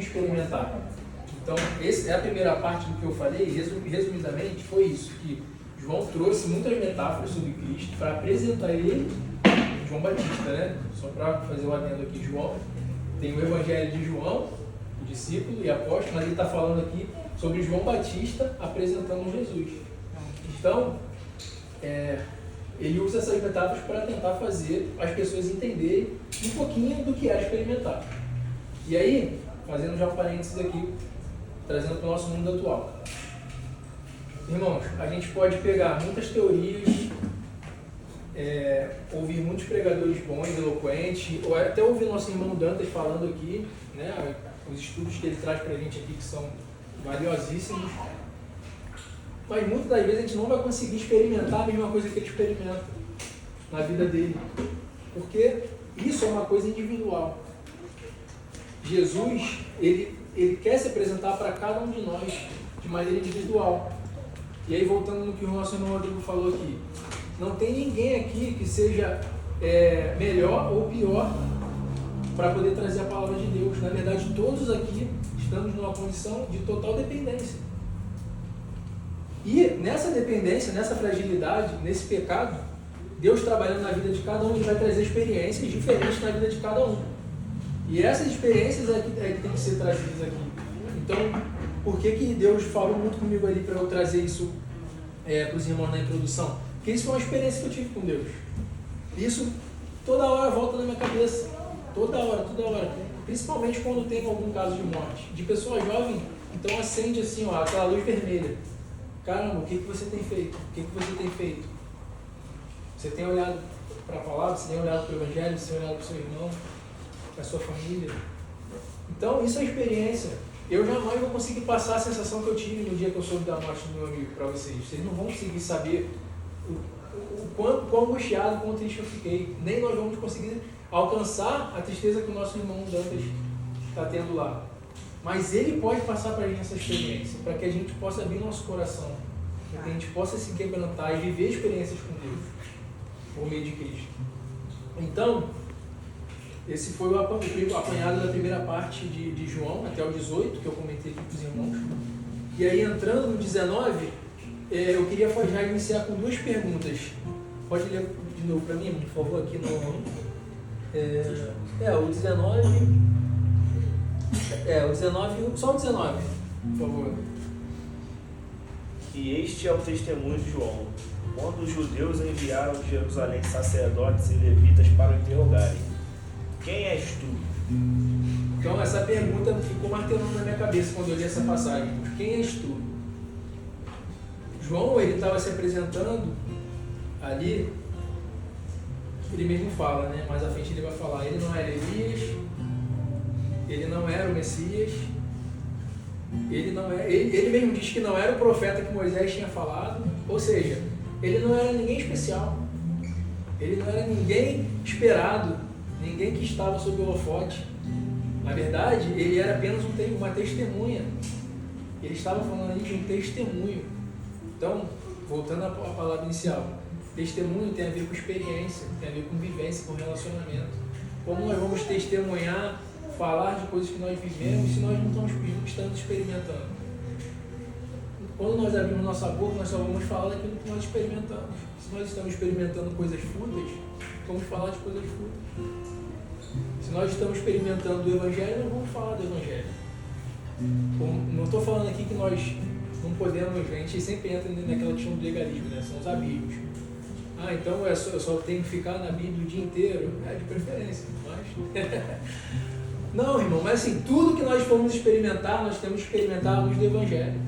experimentar. Então, essa é a primeira parte do que eu falei, resumidamente, foi isso, que João trouxe muitas metáforas sobre Cristo para apresentar ele, João Batista, né? Só para fazer o adendo aqui, João, tem o Evangelho de João, o discípulo e apóstolo, mas ele está falando aqui sobre João Batista apresentando Jesus. Então, ele usa essas metáforas para tentar fazer as pessoas entenderem um pouquinho do que é experimentar. E aí, fazendo já um parênteses aqui, trazendo para o nosso mundo atual. Irmãos, a gente pode pegar muitas teorias, ouvir muitos pregadores bons, eloquentes, ou até ouvir nosso irmão Dantas falando aqui, né, os estudos que ele traz para a gente aqui, que são valiosíssimos. Mas muitas das vezes a gente não vai conseguir experimentar a mesma coisa que ele experimenta na vida dele. Porque isso é uma coisa individual. Jesus, ele quer se apresentar para cada um de nós de maneira individual. E aí, voltando no que o nosso irmão Rodrigo falou aqui, não tem ninguém aqui que seja melhor ou pior para poder trazer a palavra de Deus. Na verdade, todos aqui estamos numa condição de total dependência. E nessa dependência, nessa fragilidade, nesse pecado, Deus trabalhando na vida de cada um, ele vai trazer experiências diferentes na vida de cada um. E essas experiências é que tem que ser trazidas aqui. Então, por que Deus falou muito comigo ali para eu trazer isso para os irmãos na introdução? Porque isso foi uma experiência que eu tive com Deus. Isso toda hora volta na minha cabeça. Toda hora. Principalmente quando tem algum caso de morte. De pessoa jovem, então acende assim, ó, aquela luz vermelha. Caramba, o que você tem feito? O que você tem feito? Você tem olhado para a palavra? Você tem olhado para o Evangelho? Você tem olhado para o seu irmão? Para a sua família? Então, isso é experiência. Eu jamais vou conseguir passar a sensação que eu tive no dia que eu soube da morte do meu amigo para vocês. Vocês não vão conseguir saber o quão angustiado, quão triste eu fiquei. Nem nós vamos conseguir alcançar a tristeza que o nosso irmão Dantas está tendo lá. Mas ele pode passar para a gente essa experiência, para que a gente possa abrir nosso coração, para que a gente possa se quebrantar e viver experiências com Deus, por meio de Cristo. Então, esse foi o apanhado da primeira parte de João, até o 18, que eu comentei aqui com os irmãos. E aí, entrando no 19, eu queria já iniciar com duas perguntas. Pode ler de novo para mim, por favor, aqui no... o 19... o 19, só o 19, por favor. E este é o testemunho de João, quando os judeus enviaram de Jerusalém sacerdotes e levitas para o interrogarem: quem és tu? Então essa pergunta ficou martelando na minha cabeça quando eu li essa passagem. Quem és tu? João, ele estava se apresentando ali, ele mesmo fala, né? Mais à frente ele vai falar, ele não era Elias, ele não era o Messias, ele mesmo diz que não era o profeta que Moisés tinha falado, ou seja, ele não era ninguém especial, ele não era ninguém esperado, ninguém que estava sob o holofote. Na verdade, ele era apenas uma testemunha. Ele estava falando ali de um testemunho. Então, voltando à palavra inicial, testemunho tem a ver com experiência, tem a ver com vivência, com relacionamento. Como nós vamos testemunhar, falar de coisas que nós vivemos se nós não estamos experimentando? Quando nós abrimos nossa boca, nós só vamos falar daquilo que nós experimentamos. Se nós estamos experimentando coisas fúteis, vamos falar de coisas fúteis. Se nós estamos experimentando o Evangelho, nós vamos falar do Evangelho. Não estou falando aqui que nós não podemos, a gente sempre entra naquela questão do legalismo, né? São os amigos. Então eu só tenho que ficar na Bíblia o dia inteiro? De preferência, mas... Não, irmão, mas assim, tudo que nós formos experimentar, nós temos que experimentar a luz do Evangelho.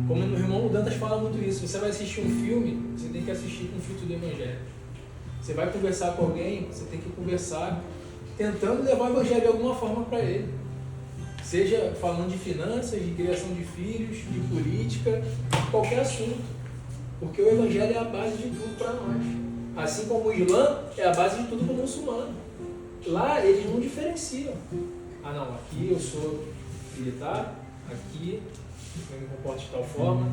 Como o irmão Dantas fala muito isso, você vai assistir um filme, você tem que assistir com o filtro do Evangelho. Você vai conversar com alguém, você tem que conversar tentando levar o Evangelho de alguma forma para ele. Seja falando de finanças, de criação de filhos, de política, qualquer assunto. Porque o Evangelho é a base de tudo para nós. Assim como o Islã é a base de tudo para o muçulmano. Lá eles não diferenciam. Não, aqui eu sou militar, aqui eu me comporto de tal forma,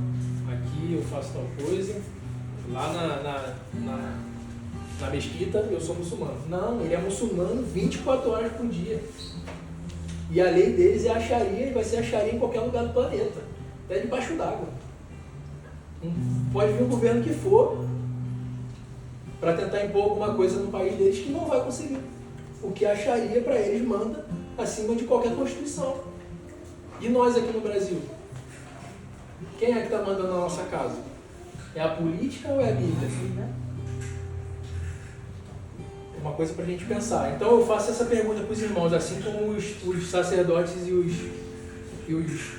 aqui eu faço tal coisa, lá na mesquita eu sou muçulmano. Não, ele é muçulmano 24 horas por dia. E a lei deles é a Sharia e vai ser a Sharia em qualquer lugar do planeta, até debaixo d'água. Pode vir o governo que for para tentar impor alguma coisa no país deles que não vai conseguir. O que a Sharia para eles manda acima de qualquer constituição. E nós aqui no Brasil? Quem é que está mandando na nossa casa? É a política ou é a Bíblia? É uma coisa para a gente pensar. Então eu faço essa pergunta para os irmãos, assim como os sacerdotes e os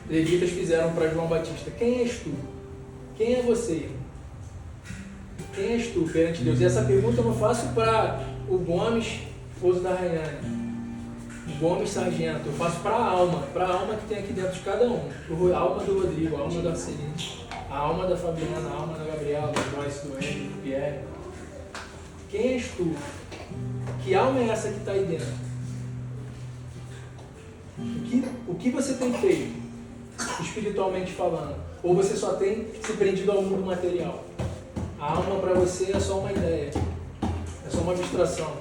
levitas fizeram para João Batista. Quem és tu? Quem é você, irmão? Quem és tu perante Deus? E essa pergunta eu não faço para o Gomes, esposo da Rayane, o Gomes Sargento. Eu faço para a alma que tem aqui dentro de cada um. A alma do Rodrigo, a alma da Celine, a alma da Fabiana, a alma da Gabriela, do Joyce, do Henry, do Pierre. Quem és tu? Que alma é essa que está aí dentro? O que você tem feito, espiritualmente falando? Ou você só tem se prendido ao mundo material? A alma para você é só uma ideia, é só uma abstração.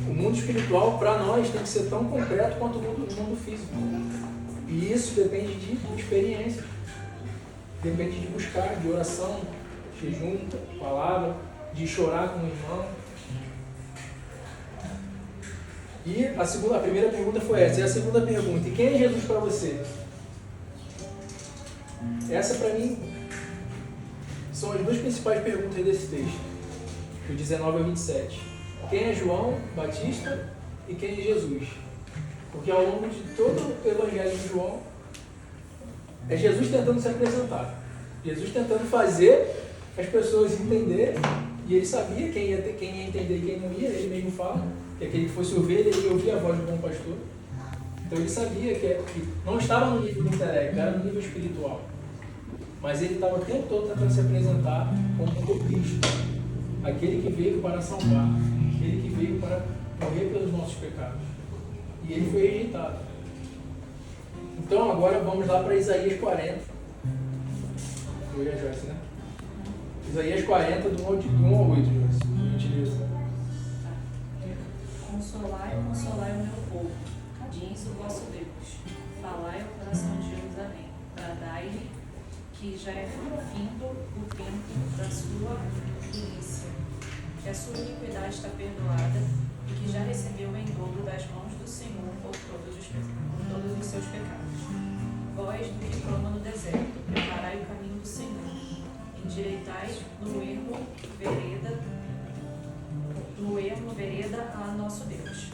O mundo espiritual para nós tem que ser tão concreto quanto o mundo físico. E isso depende de experiência, depende de buscar, de oração, jejum, palavra, de chorar com o irmão. E a primeira pergunta foi essa. E a segunda pergunta: e quem é Jesus para você? Essa para mim são as duas principais perguntas desse texto, do 19 ao 27. Quem é João Batista e quem é Jesus? Porque ao longo de todo o evangelho de João, é Jesus tentando se apresentar. Jesus tentando fazer as pessoas entenderem, e ele sabia quem ia entender e quem não ia, ele mesmo fala, que aquele que fosse ovelha, ele ia ouvir a voz do bom pastor. Então ele sabia que não estava no nível do intelecto, era no nível espiritual. Mas ele estava o tempo todo tentando se apresentar como o Cristo, aquele que veio para salvar, aquele que veio para morrer pelos nossos pecados. E ele foi rejeitado. Então agora vamos lá para Isaías 40. Foi a Joyce, né? Isaías 40, do 1 ao 8, Joyce. Por gentileza. Consolai o meu povo, diz o vosso Deus. Falai ao coração de Jerusalém, bradai-lhe que já é findo o tempo da sua milícia, que a sua iniquidade está perdoada e que já recebeu em dobro das mãos do Senhor por todos os seus pecados. Vós do que clama no deserto, preparai o caminho do Senhor, endireitai no ermo vereda a nosso Deus.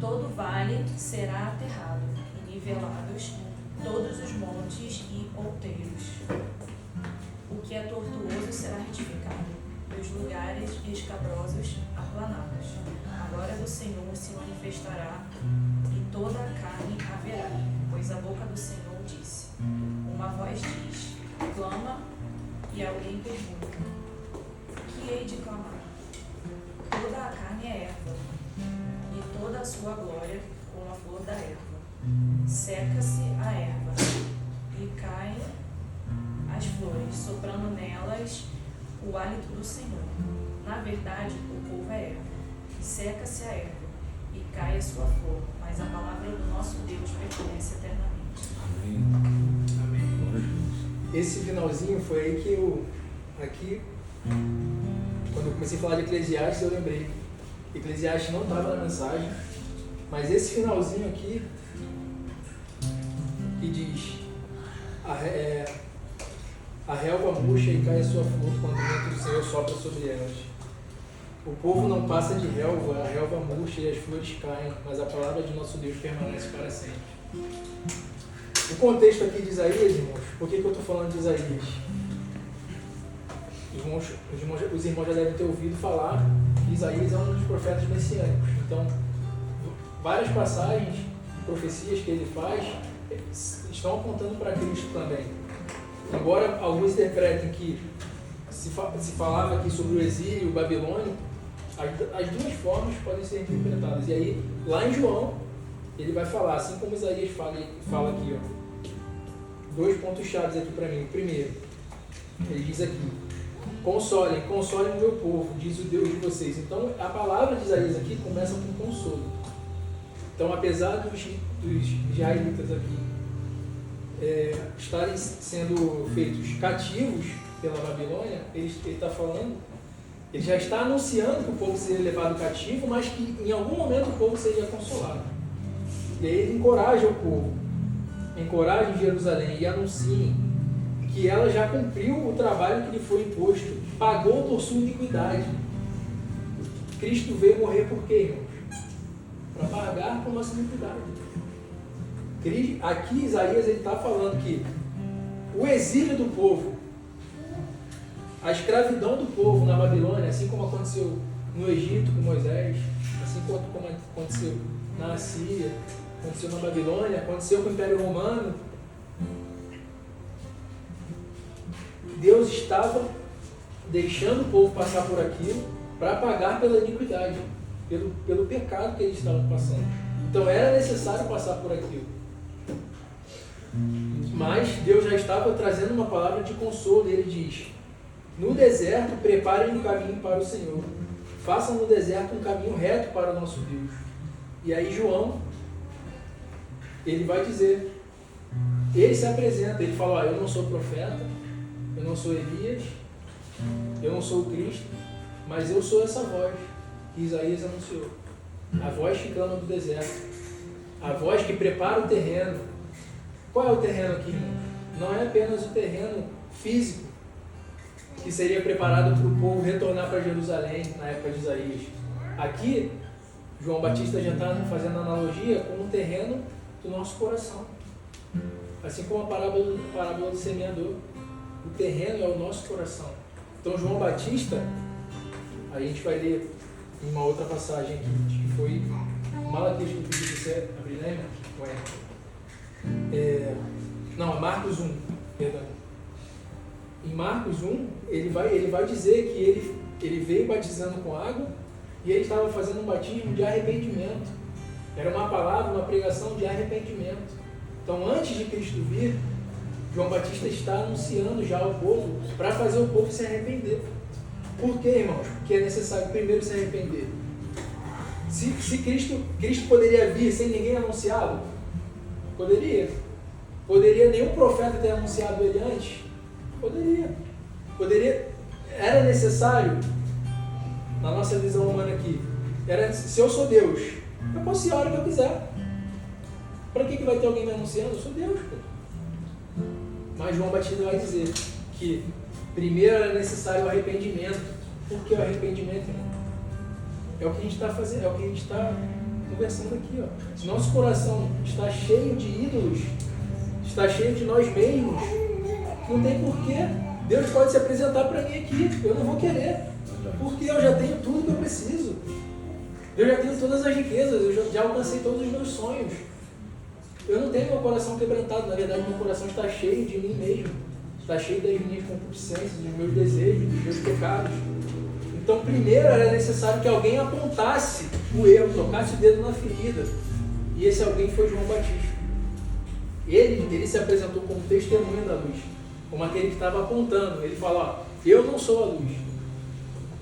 Todo vale será aterrado, e nivelados todos os montes e outeiros. O que é tortuoso será retificado, e os lugares escabrosos aplanados. Agora do Senhor se manifestará, e toda a carne haverá, pois a boca do Senhor disse. Uma voz diz, clama, e alguém pergunta, que hei de clamar? Toda a carne é erva, e toda a sua glória como a flor da erva. Seca-se a erva, e caem as flores, soprando nelas o hálito do Senhor. Na verdade, o povo é erva. Seca-se a erva, e cai a sua flor, mas a palavra do nosso Deus permanece eternamente. Amém. Amém. Esse finalzinho foi aí que aqui, quando eu comecei a falar de Eclesiastes, eu lembrei. Eclesiastes não estava na mensagem, mas esse finalzinho aqui, que diz, a relva murcha e cai a sua flor quando o vento do Senhor sopra sobre elas. O povo não passa de relva, a relva murcha e as flores caem, mas a palavra de nosso Deus permanece para sempre. O contexto aqui de Isaías, irmãos, por que eu estou falando de Isaías? Os irmãos já devem ter ouvido falar que Isaías é um dos profetas messiânicos. Então, várias passagens, profecias que ele faz, estão apontando para Cristo também. Embora alguns interpretem que se falava aqui sobre o exílio babilônico, as duas formas podem ser interpretadas. E aí, lá em João, ele vai falar, assim como Isaías fala aqui, ó, dois pontos chaves aqui para mim. O primeiro, ele diz aqui, consolem o meu povo, diz o Deus de vocês. Então, a palavra de Isaías aqui começa com consolo. Então, apesar dos israelitas aqui estarem sendo feitos cativos pela Babilônia, ele está falando, ele já está anunciando que o povo seja levado cativo, mas que em algum momento o povo seja consolado. E aí ele encoraja o povo, encoraja Jerusalém e anunciem que ela já cumpriu o trabalho que lhe foi imposto, pagou por sua iniquidade. Cristo veio morrer por quê, irmãos? Para pagar por nossa iniquidade. Aqui Isaías está falando que o exílio do povo, a escravidão do povo na Babilônia, assim como aconteceu no Egito com Moisés, assim como aconteceu na Assíria, aconteceu na Babilônia, aconteceu com o Império Romano, Deus estava deixando o povo passar por aquilo para pagar pela iniquidade, pelo pecado que eles estavam passando. Então era necessário passar por aquilo. Mas Deus já estava trazendo uma palavra de consolo. Ele diz: no deserto preparem um caminho para o Senhor, façam no deserto um caminho reto para o nosso Deus. E aí João, ele vai dizer, ele se apresenta, ele fala: eu não sou profeta, eu não sou Elias, eu não sou o Cristo, mas eu sou essa voz que Isaías anunciou, a voz que clama do deserto, a voz que prepara o terreno. Qual é o terreno aqui, irmão? Não é apenas o terreno físico que seria preparado para o povo retornar para Jerusalém na época de Isaías. Aqui, João Batista já está fazendo analogia com o terreno do nosso coração, assim como a parábola do semeador. O terreno é o nosso coração. Então João Batista, a gente vai ler em uma outra passagem aqui, que foi Malaquias, que eu pedi para você abrir, né, irmão? Não, Marcos 1, perdão. Em Marcos 1, ele vai dizer que ele veio batizando com água e ele estava fazendo um batismo de arrependimento. Era uma palavra, uma pregação de arrependimento. Então, antes de Cristo vir, João Batista está anunciando já ao povo para fazer o povo se arrepender. Por quê, irmãos? Porque é necessário primeiro se arrepender. Se Cristo poderia vir sem ninguém anunciado? Poderia. Poderia nenhum profeta ter anunciado ele antes? Poderia. Era necessário, na nossa visão humana aqui, se eu sou Deus, eu posso ir a hora que eu quiser. Para que vai ter alguém me anunciando? Eu sou Deus, pô. Mas João Batista vai dizer que primeiro era necessário o arrependimento. Por que o arrependimento, irmão? É o que a gente está fazendo, é o que a gente está conversando aqui, ó. Se nosso coração está cheio de ídolos, está cheio de nós mesmos, não tem porquê. Deus pode se apresentar para mim aqui, eu não vou querer, porque eu já tenho tudo que eu preciso. Eu já tenho todas as riquezas, eu já alcancei todos os meus sonhos. Eu não tenho meu coração quebrantado, na verdade meu coração está cheio de mim mesmo, está cheio das minhas concupiscências, dos meus desejos, dos meus pecados. Então primeiro era necessário que alguém apontasse o erro, tocasse o dedo na ferida, e esse alguém foi João Batista. Ele se apresentou como testemunha da luz, como aquele que estava apontando. Ele fala: ó, eu não sou a luz,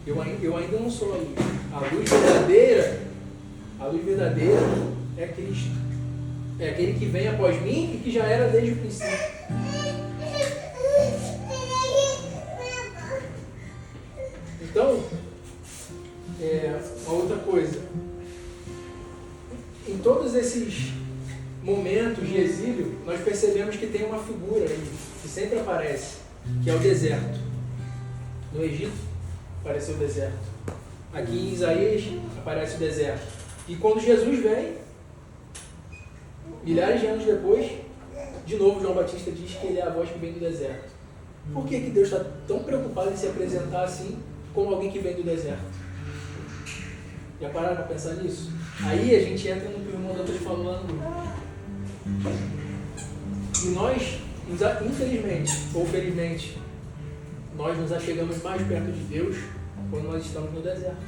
eu ainda não sou a luz. A luz verdadeira é Cristo. É aquele que vem após mim e que já era desde o princípio. Então, uma outra coisa. Em todos esses momentos de exílio, nós percebemos que tem uma figura aí, que sempre aparece, que é o deserto. No Egito, apareceu o deserto. Aqui em Isaías, aparece o deserto. E quando Jesus vem, milhares de anos depois, de novo João Batista diz que ele é a voz que vem do deserto. Por que Deus está tão preocupado em se apresentar assim, como alguém que vem do deserto? Já pararam para pensar nisso? Aí a gente entra no que o irmão Dantas falando. E nós, infelizmente ou felizmente, nós nos achegamos mais perto de Deus quando nós estamos no deserto.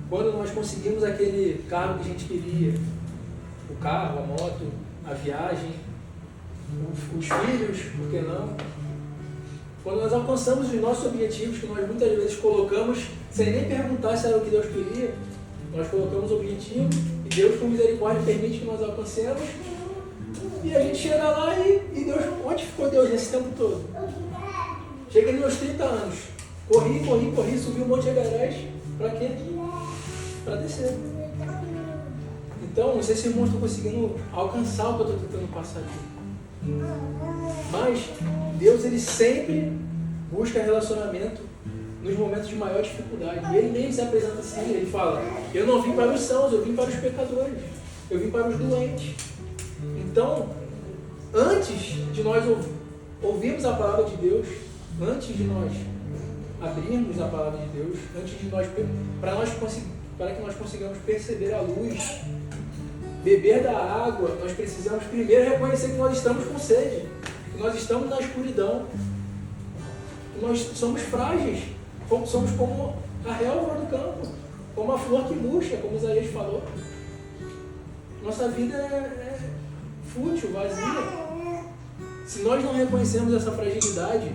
Quando nós conseguimos aquele carro que a gente queria, o carro, a moto, a viagem, os filhos, por que não? quando nós alcançamos os nossos objetivos, que nós muitas vezes colocamos, sem nem perguntar se era o que Deus queria, nós colocamos o objetivo e Deus, com misericórdia, permite que nós alcancemos. E a gente chega lá e Deus, onde ficou Deus nesse tempo todo? Chega nos meus 30 anos. Corri, subi um monte de Everest. Para quê? Para descer. Então, não sei se os irmãos estão conseguindo alcançar o que eu estou tentando passar aqui. Mas Deus, ele sempre busca relacionamento nos momentos de maior dificuldade. E ele nem se apresenta assim. Ele fala, eu não vim para os sãos, eu vim para os pecadores. Eu vim para os doentes. Então, antes de nós ouvirmos a palavra de Deus, antes de nós abrirmos a palavra de Deus, antes de nós, para que nós consigamos perceber a luz, beber da água, nós precisamos primeiro reconhecer que nós estamos com sede, que nós estamos na escuridão, que nós somos frágeis, somos como a relva do campo, como a flor que murcha, como Isaías falou. Nossa vida é fútil, vazia. Se nós não reconhecermos essa fragilidade,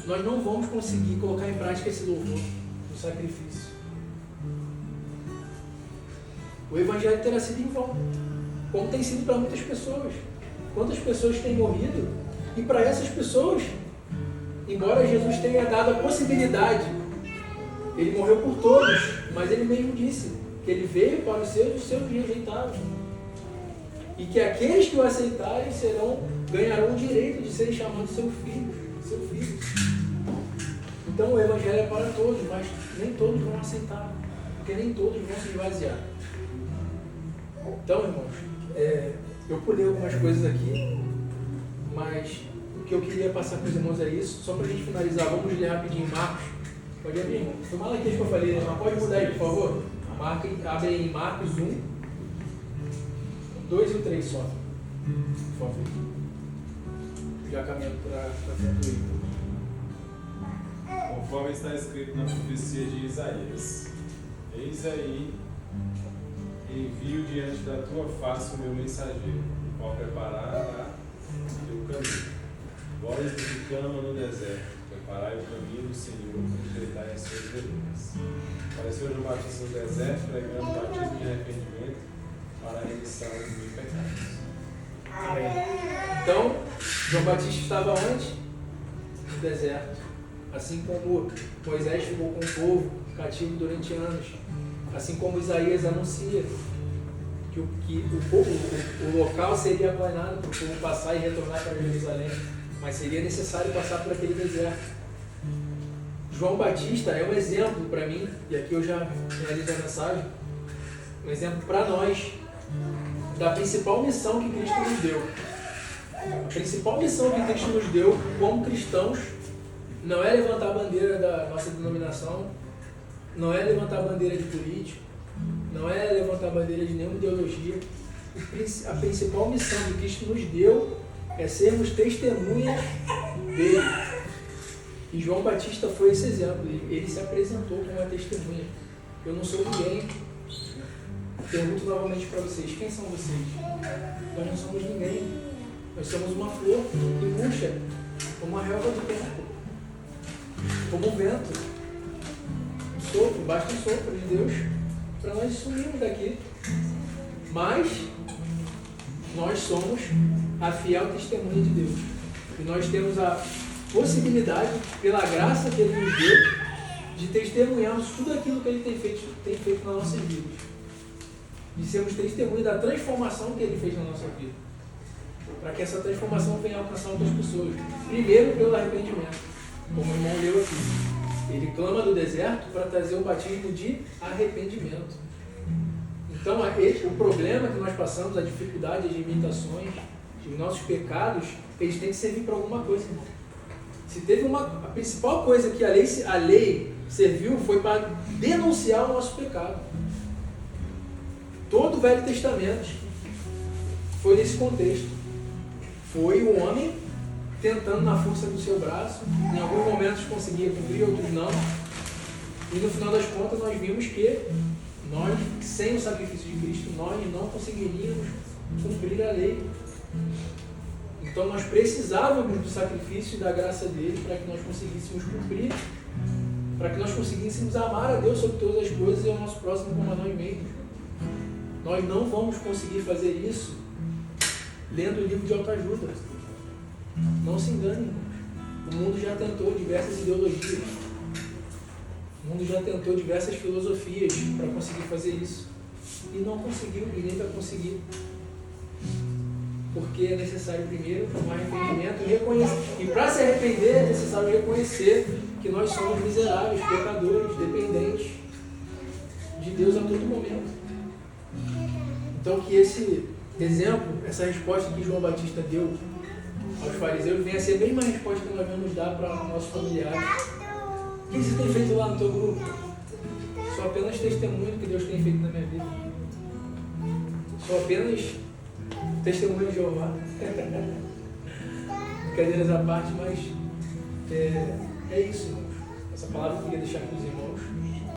nós não vamos conseguir colocar em prática esse louvor, o sacrifício. O Evangelho terá sido em vão, como tem sido para muitas pessoas. Quantas pessoas têm morrido? E para essas pessoas, embora Jesus tenha dado a possibilidade, ele morreu por todos, mas ele mesmo disse que ele veio para os seus rejeitaram. E que aqueles que o aceitarem ganharão o direito de serem chamados seu filho. Então o Evangelho é para todos, mas nem todos vão aceitar, porque nem todos vão se esvaziar. Então, irmãos, eu pulei algumas coisas aqui, mas o que eu queria passar para os irmãos é isso. Só para a gente finalizar, vamos ler rapidinho Marcos. Pode abrir, irmão. Foi Malaquias que eu falei, né? Mas pode mudar aí, por favor. Abre aí em Marcos 1, 2 e o 3 só. Por favor. Já caminhando para concluir. Conforme está escrito na profecia de Isaías: eis aí, envio diante da tua face o meu mensageiro, o qual preparará o teu caminho. Voz do que clama no deserto, preparai o caminho do Senhor, endireitai as suas veredas. Apareceu João Batista no deserto, pregando batismo de arrependimento para a remissão dos pecados. Amém. Então, João Batista estava onde? No deserto. Assim como Moisés ficou com o povo cativo durante anos. Assim como Isaías anuncia que o local seria aplanado para o povo passar e retornar para Jerusalém. Mas seria necessário passar por aquele deserto. João Batista é um exemplo para mim, e aqui eu já finalizo a mensagem, um exemplo para nós da principal missão que Cristo nos deu. A principal missão que Cristo nos deu como cristãos não é levantar a bandeira da nossa denominação, não é levantar a bandeira de político, não é levantar a bandeira de nenhuma ideologia. A principal missão que Cristo nos deu é sermos testemunhas dele. E João Batista foi esse exemplo. Ele se apresentou como uma testemunha. Eu não sou ninguém. Pergunto novamente para vocês, quem são vocês? Nós não somos ninguém. Nós somos uma flor que murcha, como a relva do tempo, como um vento. Um sopro, basta um sopro de Deus para nós sumirmos daqui. Mas nós somos a fiel testemunha de Deus. E nós temos a possibilidade, pela graça que Ele nos deu, de testemunharmos tudo aquilo que Ele tem feito nas nossas vidas. De sermos testemunhas da transformação que Ele fez na nossa vida. Para que essa transformação venha alcançar outras pessoas. Primeiro pelo arrependimento, como o irmão leu aqui. Ele clama do deserto para trazer o batismo de arrependimento. Então, o problema que nós passamos, a dificuldade, as limitações, os nossos pecados, eles têm que servir para alguma coisa, irmão. Se teve a principal coisa que a lei serviu foi para denunciar o nosso pecado. Todo o Velho Testamento foi nesse contexto. Foi o homem tentando na força do seu braço, em alguns momentos conseguia cumprir, outros não. E no final das contas nós vimos que nós, sem o sacrifício de Cristo, nós não conseguiríamos cumprir a lei. Então nós precisávamos do sacrifício e da graça dele para que nós conseguíssemos cumprir, para que nós conseguíssemos amar a Deus sobre todas as coisas e ao nosso próximo como a nós mesmos. Nós não vamos conseguir fazer isso lendo o livro de autoajuda. Não se engane, irmãos. O mundo já tentou diversas ideologias. O mundo já tentou diversas filosofias para conseguir fazer isso. E não conseguiu, e nem vai conseguir. Porque é necessário primeiro um arrependimento e reconhecer. E para se arrepender é necessário reconhecer que nós somos miseráveis, pecadores, dependentes de Deus a todo momento. Então que esse exemplo, essa resposta que João Batista deu aos fariseus, venha a ser a mesma resposta que nós vamos dar para nossos familiares. O que você tem feito lá no teu grupo? Só apenas testemunho do que Deus tem feito na minha vida. Só apenas testemunho de Jeová. Brincadeiras à parte, mas é isso, irmãos. Essa palavra eu queria deixar com os irmãos.